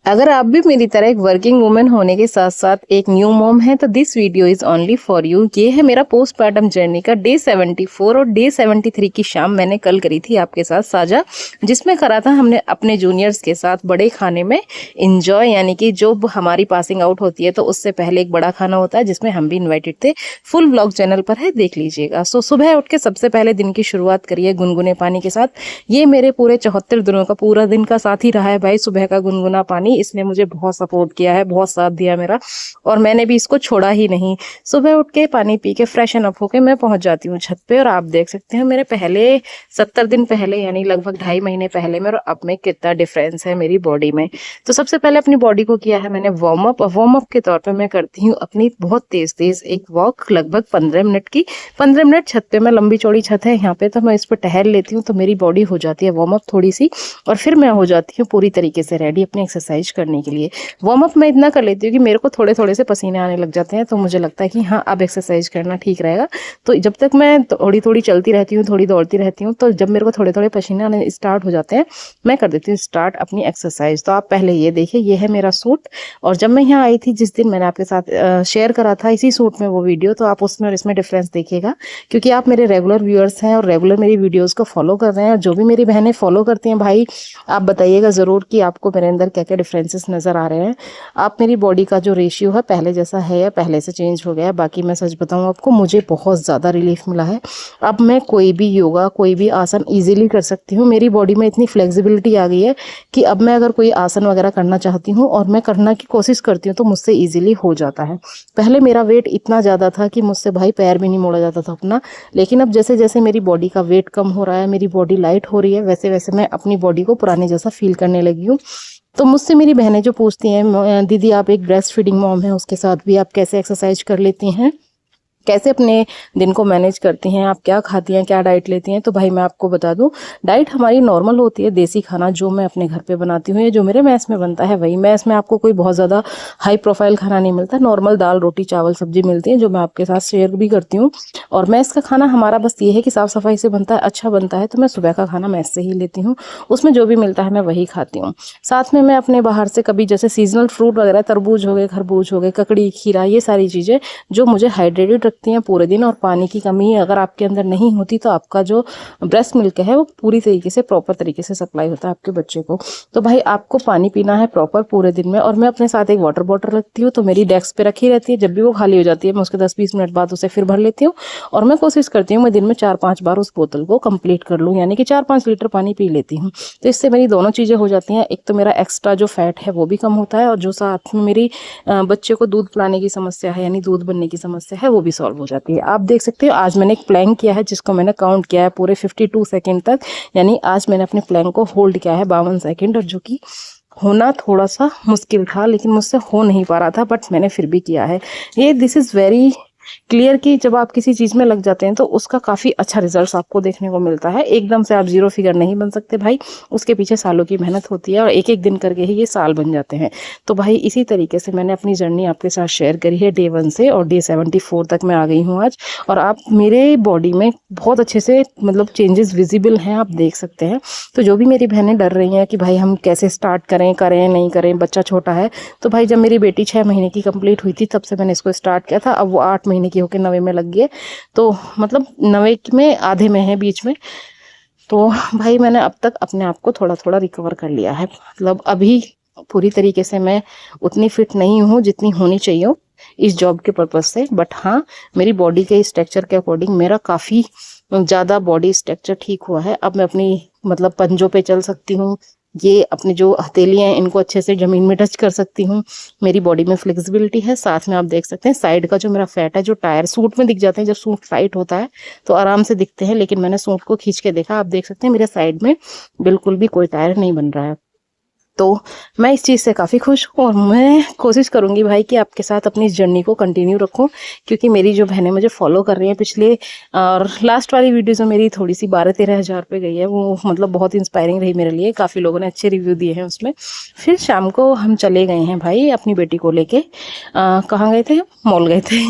अगर आप भी मेरी तरह एक वर्किंग वुमन होने के साथ साथ एक न्यू मॉम है तो this video is only for you. ये है मेरा पोस्टमार्टम जर्नी का डे 74 और डे 73 की शाम मैंने कल करी थी आपके साथ साझा, जिसमें करा था हमने अपने जूनियर्स के साथ बड़े खाने में इंजॉय। यानी कि जो हमारी पासिंग आउट होती है तो उससे पहले एक बड़ा खाना होता है जिसमें हम भी इन्वाइटेड थे। फुल व्लॉग चैनल पर है, देख लीजिएगा। सो सुबह उठ के सबसे पहले दिन की शुरुआत करिए गुनगुने पानी के साथ। ये मेरे पूरे 74 दिनों का पूरा दिन का साथ ही रहा है भाई, सुबह का गुनगुना पानी। इसने मुझे बहुत सपोर्ट किया है, बहुत साथ दिया मेरा, और मैंने भी इसको छोड़ा ही नहीं। सुबह उठ के पानी पी के फ्रेशन अप होके मैं पहुंच जाती हूँ छत पे, और आप देख सकते हैं मेरे पहले 70 दिन पहले यानी लगभग 2.5 महीने पहले में और अब में कितना डिफरेंस है मेरी बॉडी में। तो सबसे पहले अपनी बॉडी को किया है मैंने वार्म अप। वार्म अप के तौर पे मैं करती हूँ अपनी बहुत तेज तेज एक वॉक, लगभग 15 मिनट की। 15 मिनट छत पे, मैं लंबी चौड़ी छत है यहाँ पे, तो मैं इस पर टहल लेती हूँ तो मेरी बॉडी हो जाती है वार्म अप थोड़ी सी, और फिर मैं हो जाती हूँ पूरी तरीके से रेडी अपनी एक्सरसाइज करने के लिए। वार्म अप मैं इतना कर लेती हूँ कि मेरे को थोड़े थोड़े से पसीने आने लग जाते हैं, तो मुझे लगता है कि हाँ अब एक्सरसाइज करना ठीक रहेगा। तो जब तक मैं थोड़ी थोड़ी चलती रहती हूँ, थोड़ी दौड़ती रहती हूँ, तो जब मेरे को थोड़े थोड़े पसीने आने स्टार्ट हो जाते हैं मैं कर देती हूँ स्टार्ट अपनी एक्सरसाइज। तो आप पहले ये देखिए, ये है मेरा सूट, और जब मैं यहाँ आई थी जिस दिन मैंने आपके साथ शेयर करा था इसी सूट में वो वीडियो, तो आप उसमें और इसमें डिफरेंस देखिएगा, क्योंकि आप मेरे रेगुलर व्यूअर्स हैं और रेगुलर मेरी वीडियोज़ को फॉलो कर रहे हैं। और जो भी मेरी बहनें फॉलो करती हैं भाई, आप बताइएगा ज़रूर कि आपको मेरे अंदर क्या क्या डिफरेंसेस नज़र आ रहे हैं। आप मेरी बॉडी का जो रेशियो है पहले जैसा है या पहले से चेंज हो गया है। बाकी मैं सच बताऊं आपको, मुझे बहुत ज़्यादा रिलीफ मिला है। अब मैं कोई भी योगा, कोई भी आसन इजीली कर सकती हूँ। मेरी बॉडी में इतनी फ्लेक्सिबिलिटी आ गई है कि अब मैं अगर कोई आसन वगैरह करना चाहती हूँ और मैं करना की कोशिश करती हूँ तो मुझसे ईजिली हो जाता है। पहले मेरा वेट इतना ज़्यादा था कि मुझसे भाई पैर भी नहीं मोड़ा जाता था अपना, लेकिन अब जैसे जैसे मेरी बॉडी का वेट कम हो रहा है, मेरी बॉडी लाइट हो रही है, वैसे वैसे मैं अपनी बॉडी को पुराने जैसा फील करने लगी हूँ। तो मुझसे मेरी बहनें जो पूछती हैं, दीदी आप एक ब्रेस्ट फीडिंग मॉम है, उसके साथ भी आप कैसे एक्सरसाइज कर लेती हैं, कैसे अपने दिन को मैनेज करती हैं, आप क्या खाती हैं, क्या डाइट लेती हैं। तो भाई मैं आपको बता दूं, डाइट हमारी नॉर्मल होती है, देसी खाना जो मैं अपने घर पे बनाती हूँ या जो मेरे मैस में बनता है वही। मैस में आपको कोई बहुत ज़्यादा हाई प्रोफाइल खाना नहीं मिलता, नॉर्मल दाल रोटी चावल सब्जी मिलती है, जो मैं आपके साथ शेयर भी करती हूँ। और मैस का खाना हमारा बस ये है कि साफ़ सफाई से बनता है, अच्छा बनता है, तो मैं सुबह का खाना मैस से ही लेती हूँ, उसमें जो भी मिलता है मैं वही खाती हूँ। साथ में मैं अपने बाहर से कभी जैसे सीजनल फ्रूट वगैरह, तरबूज हो गए, खरबूज हो गए, ककड़ी, खीरा, ये सारी चीज़ें जो मुझे हाइड्रेटेड रखती हैं पूरे दिन। और पानी की कमी अगर आपके अंदर नहीं होती तो आपका जो ब्रेस्ट मिल्क है वो पूरी तरीके से प्रॉपर तरीके से सप्लाई होता है आपके बच्चे को। तो भाई आपको पानी पीना है प्रॉपर पूरे दिन में। और मैं अपने साथ एक वाटर बॉटल रखती हूँ, तो मेरी डेस्क पे रखी रहती है, जब भी वो खाली हो जाती है मैं उसके 10-20 मिनट बाद उसे फिर भर लेती हूँ। और मैं कोशिश करती हूँ मैं दिन में 4-5 बार उस बोतल को कंप्लीट कर लूँ, यानी कि 4-5 लीटर पानी पी लेती हूँ। तो इससे मेरी दोनों चीज़ें हो जाती हैं, एक तो मेरा एक्स्ट्रा जो फैट है वो भी कम होता है, और जो साथ में मेरी बच्चे को दूध पिलाने की समस्या है यानी दूध बनने की समस्या है वो भी सॉल्व हो जाती है। आप देख सकते हो आज मैंने एक प्लैंक किया है जिसको मैंने काउंट किया है पूरे 52 सेकेंड तक, यानी आज मैंने अपने प्लैंक को होल्ड किया है 52 सेकेंड, और जो कि होना थोड़ा सा मुश्किल था, लेकिन मुझसे हो नहीं पा रहा था, बट मैंने फिर भी किया है। ये दिस इज़ वेरी क्लियर कि जब आप किसी चीज़ में लग जाते हैं तो उसका काफ़ी अच्छा रिजल्ट आपको देखने को मिलता है। एकदम से आप जीरो फिगर नहीं बन सकते भाई, उसके पीछे सालों की मेहनत होती है, और एक एक दिन करके ही ये साल बन जाते हैं। तो भाई इसी तरीके से मैंने अपनी जर्नी आपके साथ शेयर करी है डे 1 से, और डे 74 तक मैं आ गई हूँ आज। और आप मेरे बॉडी में बहुत अच्छे से मतलब चेंजेस विजिबल हैं, आप देख सकते हैं। तो जो भी मेरी बहनें डर रही हैं कि भाई हम कैसे स्टार्ट करें, करें नहीं करें, बच्चा छोटा है, तो भाई जब मेरी बेटी 6 महीने की कंप्लीट हुई थी तब से मैंने इसको स्टार्ट किया था। अब वो 8 महीने की होकर 9वें में लग गई है, तो मतलब 9वें में आधे में है बीच में। तो भाई मैंने अब तक अपने आप को थोड़ा थोड़ा रिकवर कर लिया है, मतलब अभी पूरी तरीके से मैं उतनी फिट नहीं हूँ जितनी होनी चाहिए इस जॉब के पर्पज से, बट हाँ मेरी बॉडी के स्ट्रक्चर के अकॉर्डिंग मेरा काफ़ी ज़्यादा बॉडी स्ट्रक्चर ठीक हुआ है। अब मैं अपनी मतलब पंजों पे चल सकती हूँ, ये अपनी जो हथेलियाँ हैं इनको अच्छे से ज़मीन में टच कर सकती हूँ, मेरी बॉडी में फ्लेक्सिबिलिटी है। साथ में आप देख सकते हैं साइड का जो मेरा फैट है, जो टायर सूट में दिख जाते हैं, जब सूट टाइट होता है तो आराम से दिखते हैं, लेकिन मैंने सूट को खींच के देखा, आप देख सकते हैं मेरे साइड में बिल्कुल भी कोई टायर नहीं बन रहा है। तो मैं इस चीज़ से काफ़ी खुश हूँ, और मैं कोशिश करूँगी भाई कि आपके साथ अपनी इस जर्नी को कंटिन्यू रखूँ, क्योंकि मेरी जो बहनें मुझे फॉलो कर रही हैं पिछले और लास्ट वाली वीडियोज़ में मेरी थोड़ी सी 12-13 हज़ार पे गई है, वो मतलब बहुत इंस्पायरिंग रही मेरे लिए, काफ़ी लोगों ने अच्छे रिव्यू दिए हैं उसमें। फिर शाम को हम चले गए हैं भाई अपनी बेटी को लेके, कहाँ गए थे, मॉल गए थे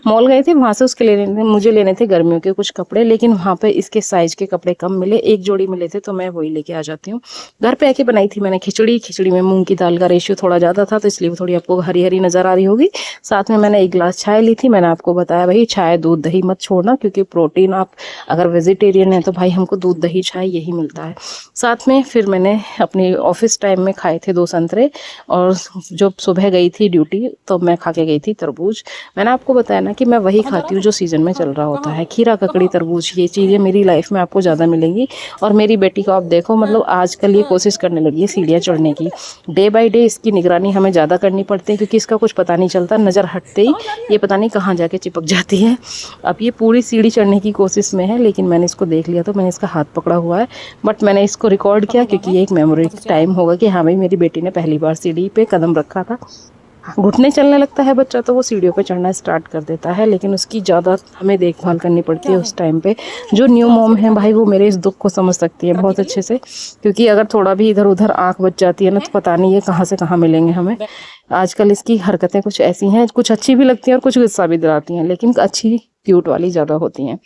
मॉल गए थे, वहाँ से उसके मुझे लेने थे गर्मियों के कुछ कपड़े, लेकिन वहाँ पे इसके साइज़ के कपड़े कम मिले, एक जोड़ी मिले थे तो मैं वही लेके आ जाती हूँ। घर पे आके बनाई थी मैंने खिचड़ी खिचड़ी में मूंग की दाल का रेशियो थोड़ा ज़्यादा था, तो इसलिए वो थोड़ी आपको हरी हरी नज़र आ रही होगी। साथ में मैंने 1 गिलास चाय ली थी। मैंने आपको बताया भाई चाय दूध दही मत छोड़ना, क्योंकि प्रोटीन, आप अगर वेजिटेरियन है तो भाई हमको दूध दही चाय यही मिलता है। साथ में फिर मैंने अपनी ऑफिस टाइम में खाए थे 2 संतरे, और जब सुबह गई थी ड्यूटी तो मैं खा के गई थी तरबूज। मैंने आपको बताया ना कि मैं वही खाती हूँ जो सीजन में चल रहा होता है, खीरा ककड़ी तरबूज, ये चीज़ें मेरी लाइफ में आपको ज़्यादा मिलेंगी। और मेरी बेटी को आप देखो, मतलब आजकल ये कोशिश करने लगी है सीढ़ियाँ चढ़ने की। डे बाय डे इसकी निगरानी हमें ज़्यादा करनी पड़ती है, क्योंकि इसका कुछ पता नहीं चलता, नज़र हटते ही ये पता नहीं कहाँ जाके चिपक जाती है। अब ये पूरी सीढ़ी चढ़ने की कोशिश में है, लेकिन मैंने इसको देख लिया तो मैंने इसका हाथ पकड़ा हुआ है। बट मैंने इसको रिकॉर्ड किया, क्योंकि ये एक मेमोरी टाइम होगा कि हाँ भाई मेरी बेटी ने पहली बार सीढ़ी पे कदम रखा था। घुटने चलने लगता है बच्चा तो वो सीढ़ियों पे चढ़ना स्टार्ट कर देता है, लेकिन उसकी ज़्यादा हमें देखभाल करनी पड़ती है उस टाइम पे। जो न्यू मॉम है भाई वो मेरे इस दुख को समझ सकती है बहुत अच्छे से, क्योंकि अगर थोड़ा भी इधर उधर आंख बच जाती है ना तो पता नहीं है कहाँ से कहाँ मिलेंगे हमें। आजकल इसकी हरकतें कुछ ऐसी हैं, कुछ अच्छी भी लगती हैं और कुछ गुस्सा भी दिलाती हैं, लेकिन अच्छी क्यूट वाली ज़्यादा होती हैं।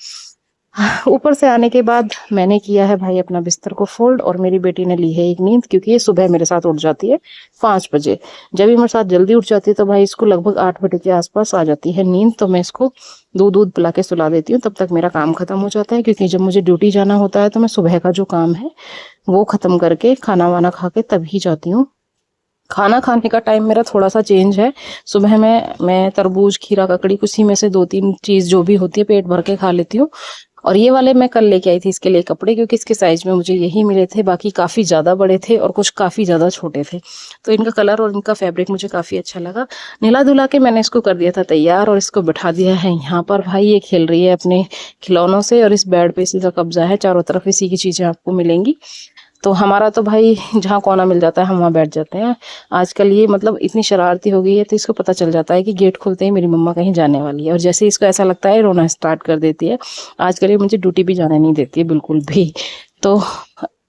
ऊपर से आने के बाद मैंने किया है भाई अपना बिस्तर को फोल्ड, और मेरी बेटी ने ली है एक नींद, क्योंकि ये सुबह मेरे साथ उठ जाती है 5 बजे। जब ये मेरे साथ जल्दी उठ जाती है तो भाई इसको लगभग 8 बजे के आसपास आ जाती है नींद, तो मैं इसको दूध पिला के सुला देती हूँ। तब तक मेरा काम खत्म हो जाता है, क्योंकि जब मुझे ड्यूटी जाना होता है तो मैं सुबह का जो काम है वो खत्म करके खाना वाना खा के तभी जाती हूँ। खाना खाने का टाइम मेरा थोड़ा सा चेंज है। सुबह में मैं तरबूज, खीरा, ककड़ी, किसी में से 2-3 चीज़ जो भी होती है पेट भर के खा लेती हूँ। और ये वाले मैं कल लेके आई थी इसके लिए कपड़े, क्योंकि इसके साइज में मुझे यही मिले थे, बाकी काफ़ी ज़्यादा बड़े थे और कुछ काफ़ी ज़्यादा छोटे थे। तो इनका कलर और इनका फैब्रिक मुझे काफ़ी अच्छा लगा। नहला धुला के मैंने इसको कर दिया था तैयार, और इसको बिठा दिया है यहाँ पर। भाई ये खेल रही है अपने खिलौनों से, और इस बेड पे इसी का कब्जा है, चारों तरफ इसी की चीज़ें आपको मिलेंगी। तो हमारा तो भाई जहाँ कोना मिल जाता है हम वहाँ बैठ जाते हैं। आजकल ये मतलब इतनी शरारती हो गई है, तो इसको पता चल जाता है कि गेट खुलते ही मेरी मम्मा कहीं जाने वाली है, और जैसे इसको ऐसा लगता है रोना स्टार्ट कर देती है। आजकल ये मुझे ड्यूटी भी जाने नहीं देती है बिल्कुल भी। तो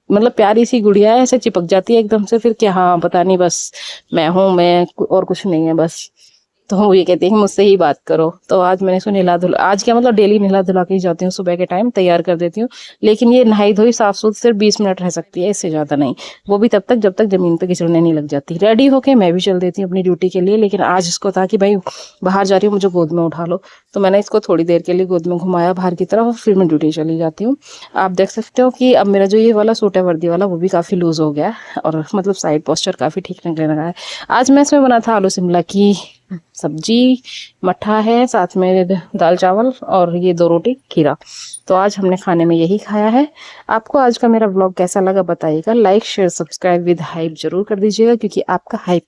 मतलब प्यारी सी गुड़िया है, ऐसे चिपक जाती है एकदम से, फिर क्या हाँ पता नहीं बस मैं हूँ, मैं और कुछ नहीं है बस। तो वो ये कहती है कि मुझसे ही बात करो। तो आज मैंने इसको नहला धुला, आज क्या मतलब डेली नहला धुला के ही जाती हूँ, सुबह के टाइम तैयार कर देती हूँ। लेकिन ये नहाई धोई साफ सुथ सिर्फ 20 मिनट रह सकती है, इससे ज़्यादा नहीं। वो भी तब तक जब तक ज़मीन पे किचड़ने नहीं लग जाती। रेडी होके मैं भी चल देती हूँ अपनी ड्यूटी के लिए, लेकिन आज इसको था कि भाई बाहर जा रही हूँ, मुझे गोद में उठा लो। तो मैंने इसको थोड़ी देर के लिए गोद में घुमाया बाहर की तरफ, और फिर मैं ड्यूटी चली जाती हूँ। आप देख सकते हो कि अब मेरा जो ये वाला सूट है वर्दी वाला, वो भी काफ़ी लूज़ हो गया है, और मतलब साइड पोस्चर काफ़ी ठीक लगने लगा है। आज मैं इसमें बना था आलू शिमला की सब्जी, मट्ठा है, साथ में दाल चावल, और ये 2 रोटी खीरा। तो आज हमने खाने में यही खाया है। आपको आज का मेरा व्लॉग कैसा लगा बताइएगा। Like share subscribe with hype जरूर कर दीजिएगा, क्योंकि आपका हाइप